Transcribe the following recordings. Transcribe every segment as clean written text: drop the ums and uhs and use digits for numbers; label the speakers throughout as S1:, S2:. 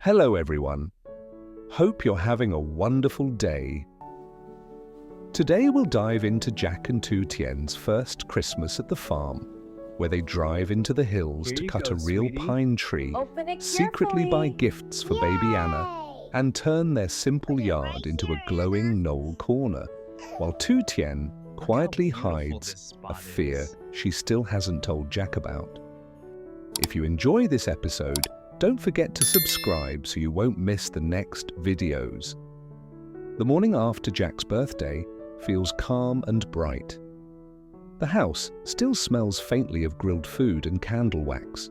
S1: Hello everyone. Hope you're having a wonderful day. Today we'll dive into Jack and Tu Tien's first Christmas at the farm, where they drive into the hills to cut a real pine tree, secretly buy gifts for baby Anna, and turn their simple yard into a glowing knoll corner, while Tu Tien quietly hides a fear she still hasn't told Jack about. If you enjoy this episode, don't forget to subscribe so you won't miss the next videos. The morning after Jack's birthday feels calm and bright. The house still smells faintly of grilled food and candle wax.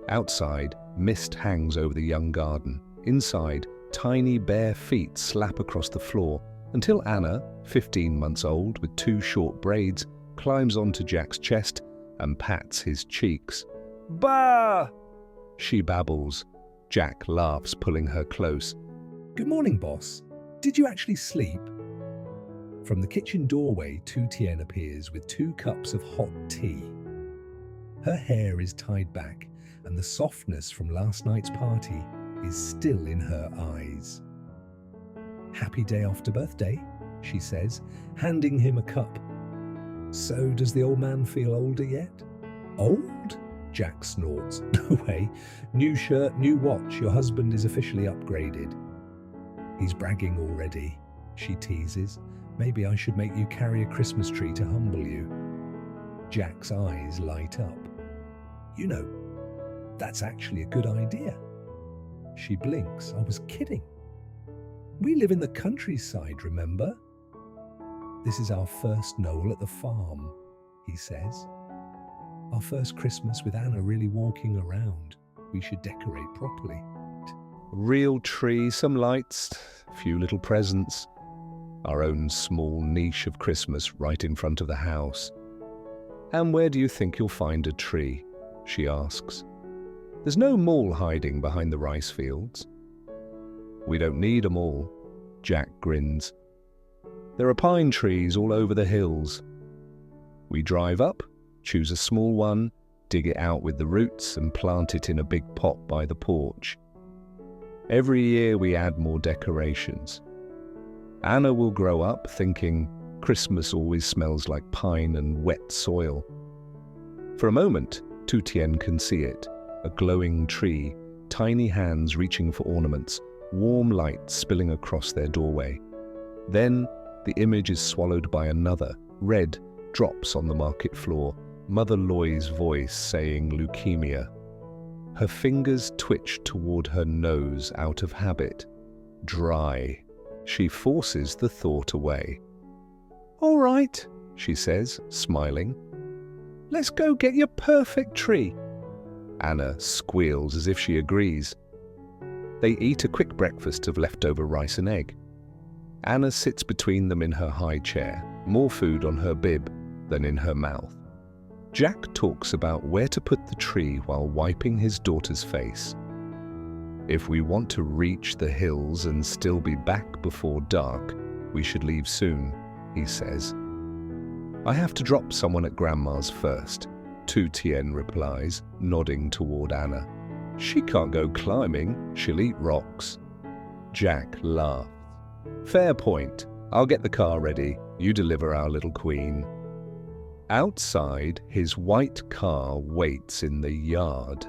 S1: Outside, mist hangs over the young garden. Inside, tiny bare feet slap across the floor until Anna, 15 months old with 2 short braids, climbs onto Jack's chest and pats his cheeks. "Bah!" she babbles. Jack laughs, pulling her close.
S2: "Good morning, boss. Did you actually sleep?" From the kitchen doorway, Tu Tien appears with 2 cups of hot tea. Her hair is tied back, and the softness from last night's party is still in her eyes. "Happy day after birthday," she says, handing him a cup. "So does the old man feel older yet?" "Old?" Jack snorts. "No way. New shirt, new watch. Your husband is officially upgraded." "He's bragging already," she teases. "Maybe I should make you carry a Christmas tree to humble you." Jack's eyes light up. "You know, that's actually a good idea." She blinks. "I was kidding. We live in the countryside, remember?" "This is our first knoll at the farm," he says. "Our first Christmas with Anna really walking around. We should decorate properly."
S1: Real tree, some lights, a few little presents. Our own small niche of Christmas right in front of the house. "And where do you think you'll find a tree?" she asks. "There's no mall hiding behind the rice fields." "We don't need 'em all," Jack grins. "There are pine trees all over the hills." We drive up, choose a small one, dig it out with the roots and plant it in a big pot by the porch. Every year we add more decorations. Anna will grow up thinking Christmas always smells like pine and wet soil. For a moment, Tu Tien can see it, a glowing tree, tiny hands reaching for ornaments, warm light spilling across their doorway. Then the image is swallowed by another, red, drops on the market floor, Mother Loy's voice saying leukemia. Her fingers twitch toward her nose out of habit. Dry. She forces the thought away. "All right," she says, smiling. "Let's go get your perfect tree." Anna squeals as if she agrees. They eat a quick breakfast of leftover rice and egg. Anna sits between them in her high chair, more food on her bib than in her mouth. Jack talks about where to put the tree while wiping his daughter's face. "If we want to reach the hills and still be back before dark, we should leave soon," he says. "I have to drop someone at Grandma's first," Tu Tien replies, nodding toward Anna. "She can't go climbing, she'll eat rocks." Jack laughs. "Fair point. I'll get the car ready. You deliver our little queen." Outside, his white car waits in the yard.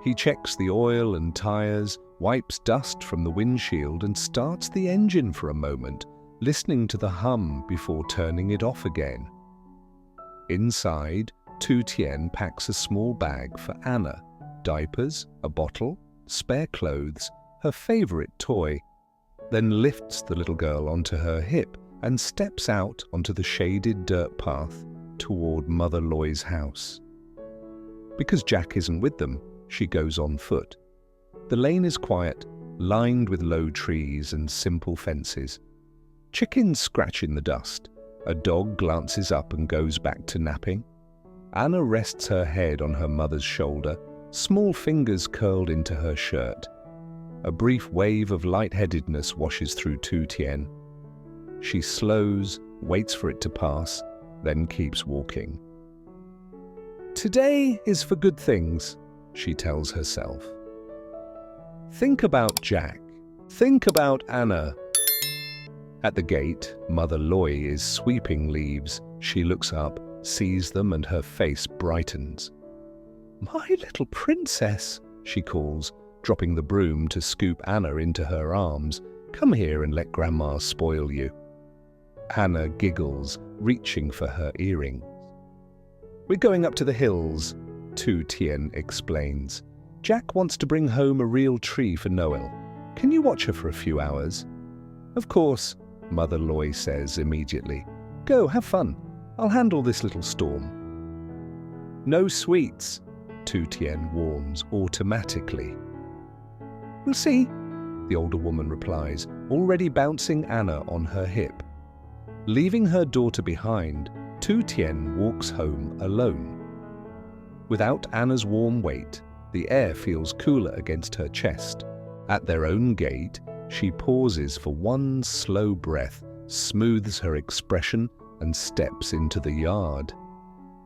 S1: He checks the oil and tires, wipes dust from the windshield and starts the engine for a moment, listening to the hum before turning it off again. Inside, Tu Tien packs a small bag for Anna, diapers, a bottle, spare clothes, her favorite toy, then lifts the little girl onto her hip and steps out onto the shaded dirt path toward Mother Loy's house. Because Jack isn't with them, she goes on foot. The lane is quiet, lined with low trees and simple fences. Chickens scratch in the dust. A dog glances up and goes back to napping. Anna rests her head on her mother's shoulder, small fingers curled into her shirt. A brief wave of lightheadedness washes through Tu Tien. She slows, waits for it to pass, then keeps walking. "Today is for good things," she tells herself. Think about Jack. Think about Anna. At the gate, Mother Ly is sweeping leaves. She looks up, sees them, and her face brightens. "My little princess," she calls, dropping the broom to scoop Anna into her arms. "Come here and let Grandma spoil you." Anna giggles, reaching for her earrings. "We're going up to the hills," Tu Tien explains. "Jack wants to bring home a real tree for Noel. Can you watch her for a few hours?" "Of course," Mother Ly says immediately. "Go, have fun. I'll handle this little storm." "No sweets," Tu Tien warns automatically. "We'll see," the older woman replies, already bouncing Anna on her hip. Leaving her daughter behind, Tu Tien walks home alone. Without Anna's warm weight, the air feels cooler against her chest. At their own gate, she pauses for one slow breath, smooths her expression, and steps into the yard.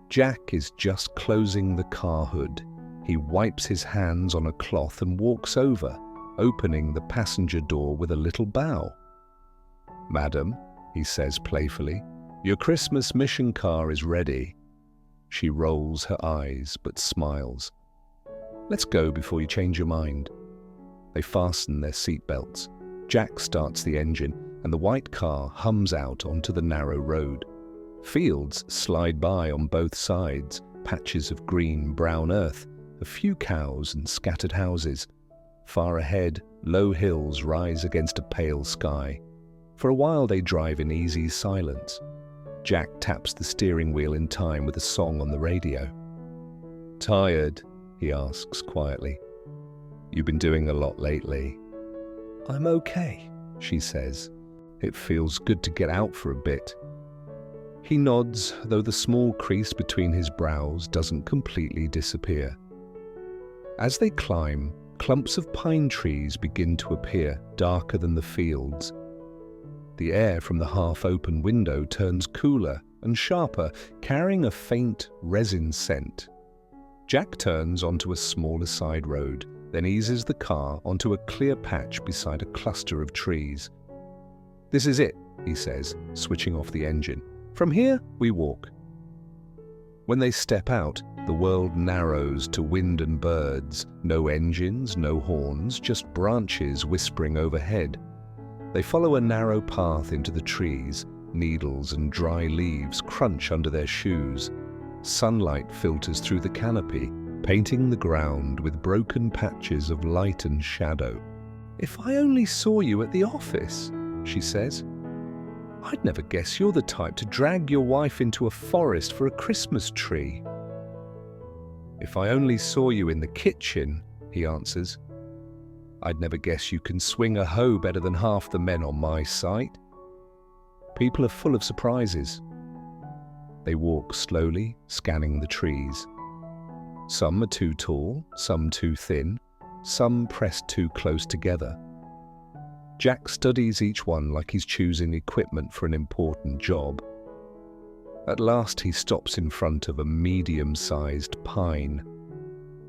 S1: Jack is just closing the car hood. He wipes his hands on a cloth and walks over, opening the passenger door with a little bow. "Madam," he says playfully, "your Christmas mission car is ready." She rolls her eyes but smiles. "Let's go before you change your mind." They fasten their seatbelts. Jack starts the engine, and the white car hums out onto the narrow road. Fields slide by on both sides, patches of green-brown earth, a few cows and scattered houses. Far ahead, low hills rise against a pale sky. For a while they drive in easy silence. Jack taps the steering wheel in time with a song on the radio. "Tired?" he asks quietly. "You've been doing a lot lately." "I'm okay," she says. "It feels good to get out for a bit." He nods, though the small crease between his brows doesn't completely disappear. As they climb, clumps of pine trees begin to appear, darker than the fields. The air from the half-open window turns cooler and sharper, carrying a faint resin scent. Jack turns onto a smaller side road, then eases the car onto a clear patch beside a cluster of trees. "This is it," he says, switching off the engine. "From here, we walk." When they step out, the world narrows to wind and birds. No engines, no horns, just branches whispering overhead. They follow a narrow path into the trees. Needles and dry leaves crunch under their shoes. Sunlight filters through the canopy, painting the ground with broken patches of light and shadow. "If I only saw you at the office," she says. "I'd never guess you're the type to drag your wife into a forest for a Christmas tree." "If I only saw you in the kitchen," he answers. "I'd never guess you can swing a hoe better than half the men on my site." People are full of surprises. They walk slowly, scanning the trees. Some are too tall, some too thin, some pressed too close together. Jack studies each one like he's choosing equipment for an important job. At last he stops in front of a medium-sized pine.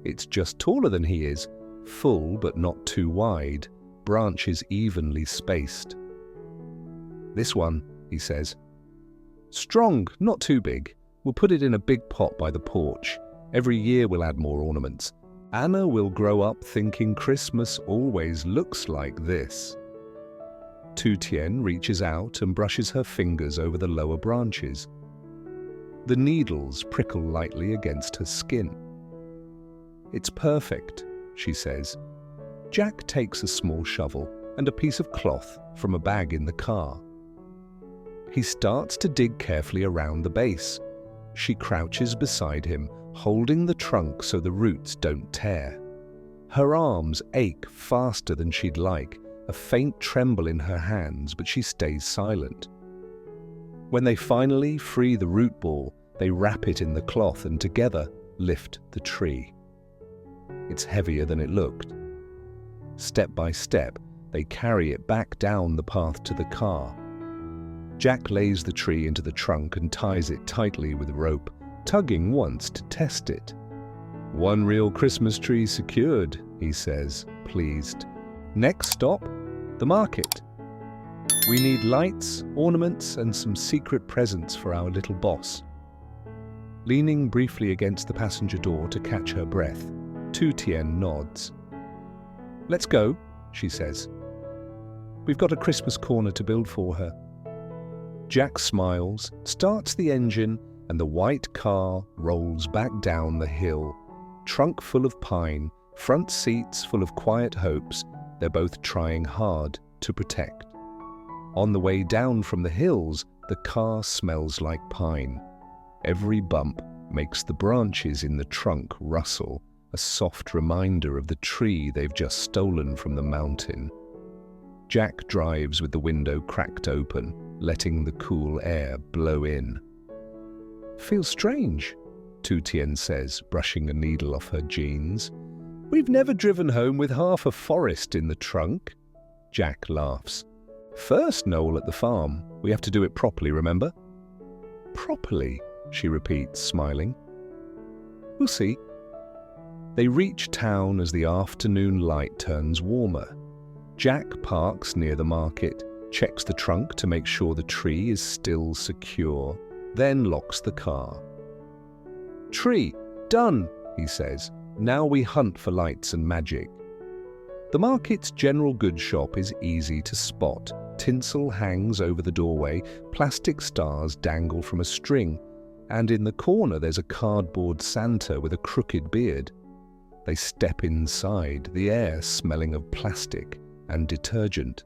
S1: It's just taller than he is, full but not too wide, branches evenly spaced. "This one," he says. "Strong, not too big. We'll put it in a big pot by the porch. Every year we'll add more ornaments. Anna will grow up thinking Christmas always looks like this." Tu Tien reaches out and brushes her fingers over the lower branches. The needles prickle lightly against her skin. "It's perfect," she says. Jack takes a small shovel and a piece of cloth from a bag in the car. He starts to dig carefully around the base. She crouches beside him, holding the trunk so the roots don't tear. Her arms ache faster than she'd like, a faint tremble in her hands, but she stays silent. When they finally free the root ball, they wrap it in the cloth and together lift the tree. It's heavier than it looked. Step by step, they carry it back down the path to the car. Jack lays the tree into the trunk and ties it tightly with rope, tugging once to test it. "One real Christmas tree secured," he says, pleased. Next stop, the market. We need lights, ornaments, and some secret presents for our little boss. Leaning briefly against the passenger door to catch her breath, Tu Tien nods. Let's go, she says. We've got a Christmas corner to build for her. Jack smiles, starts the engine, and the white car rolls back down the hill. Trunk full of pine, front seats full of quiet hopes, they're both trying hard to protect. On the way down from the hills, the car smells like pine. Every bump makes the branches in the trunk rustle, a soft reminder of the tree they've just stolen from the mountain. Jack drives with the window cracked open, letting the cool air blow in. Feels strange, Tu Tien says, brushing a needle off her jeans. We've never driven home with half a forest in the trunk. Jack laughs. First Noel at the farm. We have to do it properly, remember? Properly, she repeats, smiling. We'll see. They reach town as the afternoon light turns warmer. Jack parks near the market, checks the trunk to make sure the tree is still secure, then locks the car. Tree, done, he says. Now we hunt for lights and magic. The market's general goods shop is easy to spot. Tinsel hangs over the doorway, plastic stars dangle from a string, and in the corner there's a cardboard Santa with a crooked beard. They step inside, the air smelling of plastic and detergent.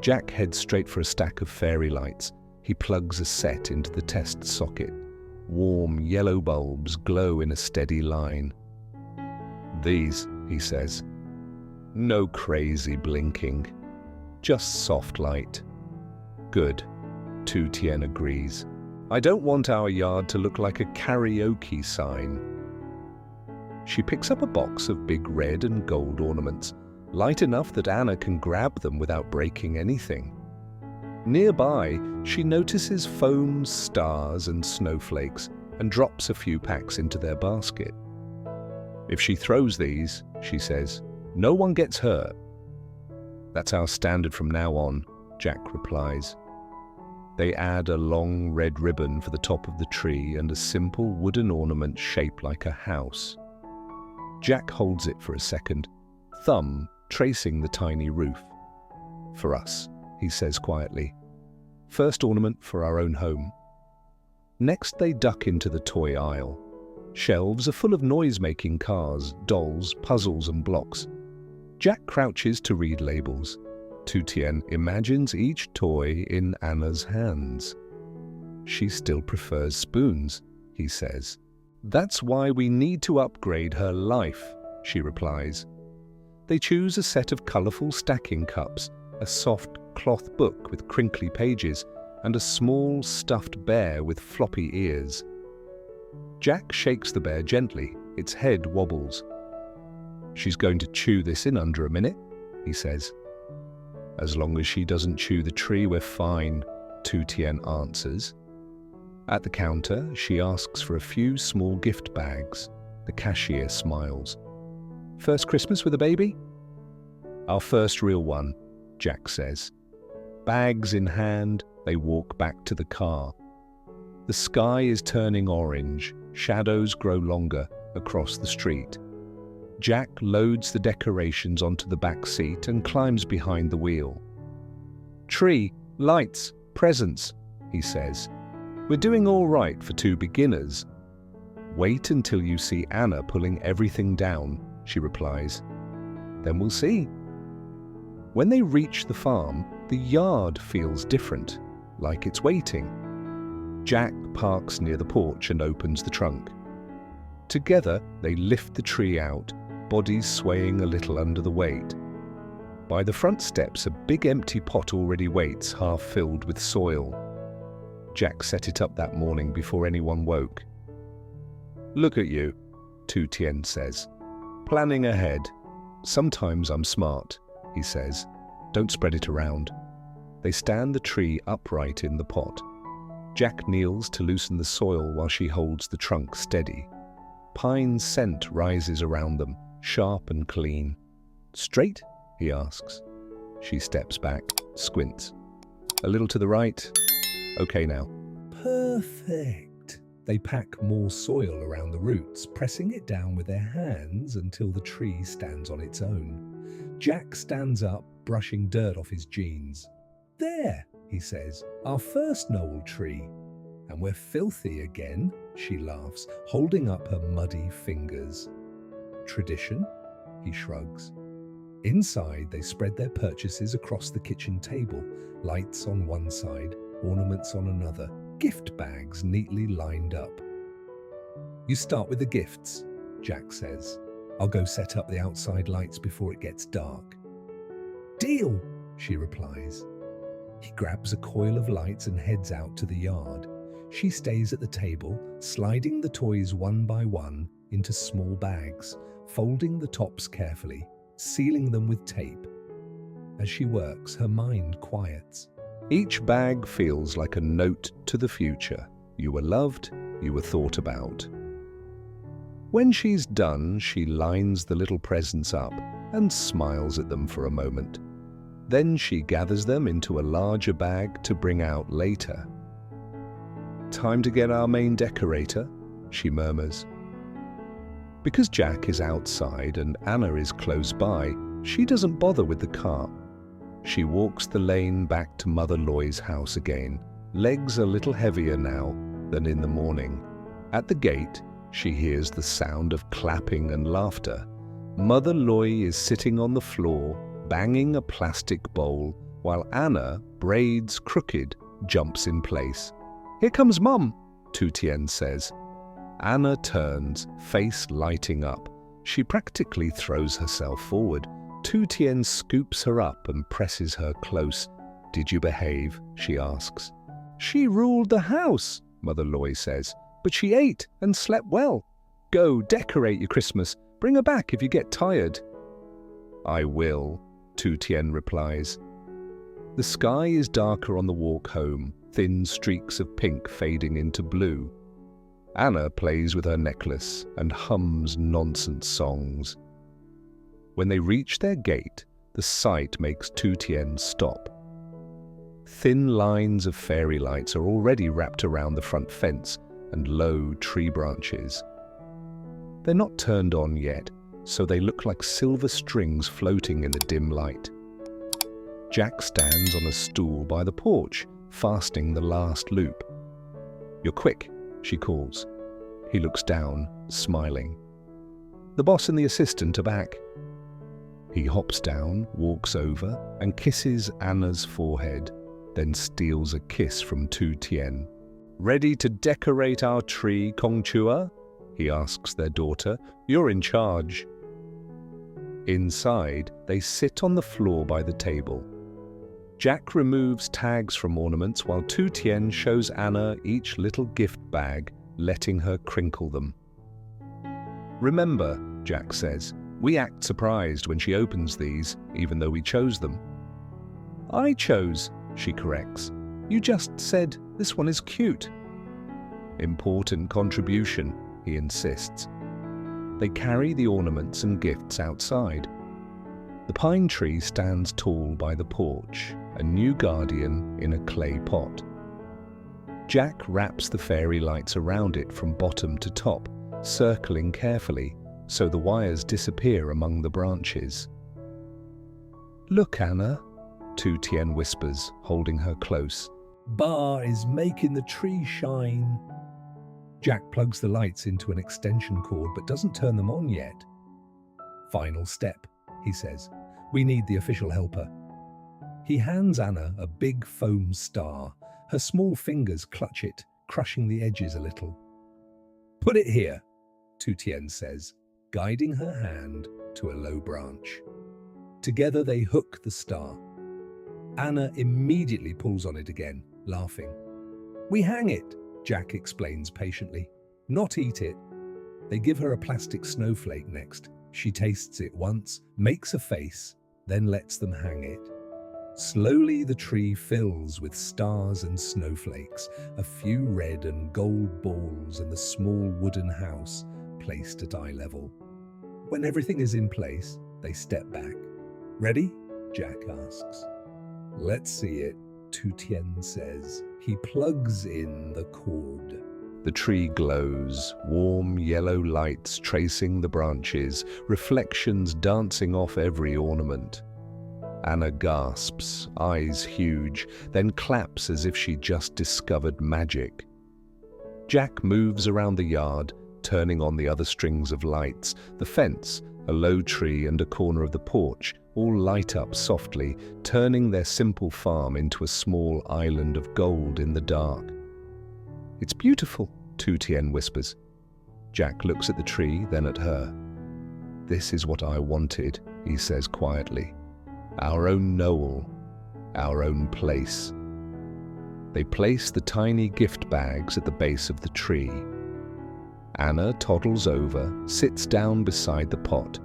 S1: Jack heads straight for a stack of fairy lights. He plugs a set into the test socket. Warm yellow bulbs glow in a steady line. These, he says. No crazy blinking. Just soft light. Good, Tu Tien agrees. I don't want our yard to look like a karaoke sign. She picks up a box of big red and gold ornaments, light enough that Anna can grab them without breaking anything. Nearby, she notices foam stars and snowflakes and drops a few packs into their basket. If she throws these, she says, no one gets hurt. That's our standard from now on, Jack replies. They add a long red ribbon for the top of the tree and a simple wooden ornament shaped like a house. Jack holds it for a second, thumb tracing the tiny roof. For us, he says quietly. First ornament for our own home. Next they duck into the toy aisle. Shelves are full of noise-making cars, dolls, puzzles and blocks. Jack crouches to read labels. Tu Tien imagines each toy in Anna's hands. She still prefers spoons, he says. That's why we need to upgrade her life, she replies. They choose a set of colourful stacking cups, a soft cloth book with crinkly pages, and a small stuffed bear with floppy ears. Jack shakes the bear gently. Its head wobbles. She's going to chew this in under a minute, he says. As long as she doesn't chew the tree, we're fine, Tu Tien answers. At the counter, she asks for a few small gift bags. The cashier smiles. First Christmas with a baby? Our first real one, Jack says. Bags in hand, they walk back to the car. The sky is turning orange. Shadows grow longer across the street. Jack loads the decorations onto the back seat and climbs behind the wheel. Tree, lights, presents, he says. We're doing all right for two beginners. Wait until you see Anna pulling everything down, she replies. Then we'll see. When they reach the farm, the yard feels different, like it's waiting. Jack parks near the porch and opens the trunk. Together, they lift the tree out, bodies swaying a little under the weight. By the front steps, a big empty pot already waits, half filled with soil. Jack set it up that morning before anyone woke. Look at you, Tu Tien says. Planning ahead. Sometimes I'm smart, he says. Don't spread it around. They stand the tree upright in the pot. Jack kneels to loosen the soil while she holds the trunk steady. Pine scent rises around them, sharp and clean. Straight? He asks. She steps back, squints. A little to the right. Okay now.
S2: Perfect. They pack more soil around the roots, pressing it down with their hands until the tree stands on its own. Jack stands up, brushing dirt off his jeans. There, he says, our first Noel tree. And we're filthy again, she laughs, holding up her muddy fingers. Tradition? He shrugs. Inside, they spread their purchases across the kitchen table, lights on one side, ornaments on another, gift bags neatly lined up. You start with the gifts, Jack says. I'll go set up the outside lights before it gets dark. Deal, she replies. He grabs a coil of lights and heads out to the yard. She stays at the table, sliding the toys one by one into small bags, folding the tops carefully, sealing them with tape. As she works, her mind quiets.
S1: Each bag feels like a note to the future. You were loved, you were thought about. When she's done, she lines the little presents up and smiles at them for a moment. Then she gathers them into a larger bag to bring out later. Time to get our main decorator, she murmurs. Because Jack is outside and Anna is close by, she doesn't bother with the car. She walks the lane back to Mother Loy's house again, legs a little heavier now than in the morning. At the gate, she hears the sound of clapping and laughter. Mother Loy is sitting on the floor, banging a plastic bowl, while Anna, braids crooked, jumps in place. Here comes Mum, Tu Tien says. Anna turns, face lighting up. She practically throws herself forward. Tu Tien scoops her up and presses her close. Did you behave? She asks. She ruled the house, Mother Loy says, but she ate and slept well. Go decorate your Christmas. Bring her back if you get tired. I will, Tu Tien replies. The sky is darker on the walk home, thin streaks of pink fading into blue. Anna plays with her necklace and hums nonsense songs. When they reach their gate, the sight makes Tu Tien stop. Thin lines of fairy lights are already wrapped around the front fence and low tree branches. They're not turned on yet, so they look like silver strings floating in the dim light. Jack stands on a stool by the porch, fastening the last loop. You're quick, she calls. He looks down, smiling. The boss and the assistant are back. He hops down, walks over, and kisses Anna's forehead, then steals a kiss from Tu Tien. Ready to decorate our tree, Kong Chua? He asks their daughter. You're in charge. Inside, they sit on the floor by the table. Jack removes tags from ornaments while Tu Tien shows Anna each little gift bag, letting her crinkle them. Remember, Jack says, we act surprised when she opens these, even though we chose them. I chose, she corrects. You just said this one is cute. Important contribution, he insists. They carry the ornaments and gifts outside. The pine tree stands tall by the porch, a new guardian in a clay pot. Jack wraps the fairy lights around it from bottom to top, circling carefully so the wires disappear among the branches. Look, Anna, Tu Tien whispers, holding her close.
S2: Ba is making the tree shine. Jack plugs the lights into an extension cord but doesn't turn them on yet. Final step, he says. We need the official helper. He hands Anna a big foam star. Her small fingers clutch it, crushing the edges a little. Put it here, Tu Tien says, guiding her hand to a low branch. Together they hook the star. Anna immediately pulls on it again, laughing. We hang it, Jack explains patiently. Not eat it. They give her a plastic snowflake next. She tastes it once, makes a face, then lets them hang it. Slowly the tree fills with stars and snowflakes, a few red and gold balls and the small wooden house placed at eye level. When everything is in place, They step back. Ready? Jack asks. Let's see it, Tu Tien says. He plugs in the cord.
S1: The tree glows, warm yellow lights tracing the branches, reflections dancing off every ornament. Anna gasps, eyes huge, then claps as if she just discovered magic. Jack moves around the yard, turning on the other strings of lights. The fence, a low tree and a corner of the porch all light up softly, turning their simple farm into a small island of gold in the dark. "It's beautiful," Tu Tien whispers. Jack looks at the tree, then at her. "This is what I wanted," he says quietly. "Our own Noel, our own place." They place the tiny gift bags at the base of the tree. Anna toddles over, sits down beside the pot,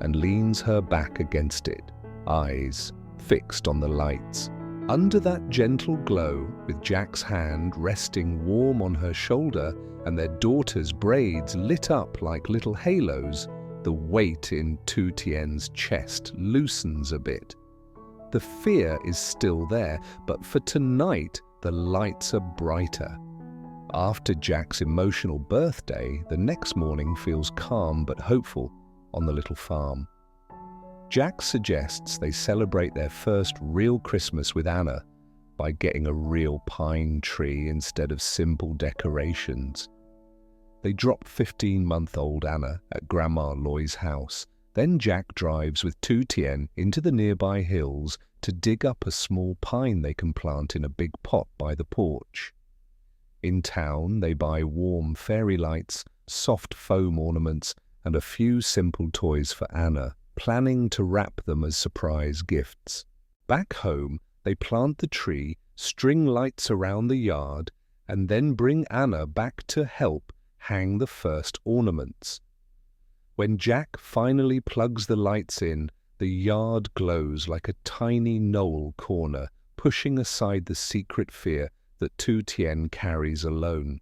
S1: and leans her back against it, eyes fixed on the lights. Under that gentle glow, with Jack's hand resting warm on her shoulder and their daughter's braids lit up like little halos, the weight in Tu Tien's chest loosens a bit. The fear is still there, but for tonight, the lights are brighter. After Jack's emotional birthday, the next morning feels calm but hopeful on the little farm. Jack suggests they celebrate their first real Christmas with Anna by getting a real pine tree instead of simple decorations. They drop 15-month-old Anna at Grandma Loy's house. Then Jack drives with Tu Tien into the nearby hills to dig up a small pine they can plant in a big pot by the porch. In town, they buy warm fairy lights, soft foam ornaments, and a few simple toys for Anna, planning to wrap them as surprise gifts. Back home, they plant the tree, string lights around the yard, and then bring Anna back to help hang the first ornaments. When Jack finally plugs the lights in, the yard glows like a tiny Noel corner, pushing aside the secret fear that Tu Tien carries alone.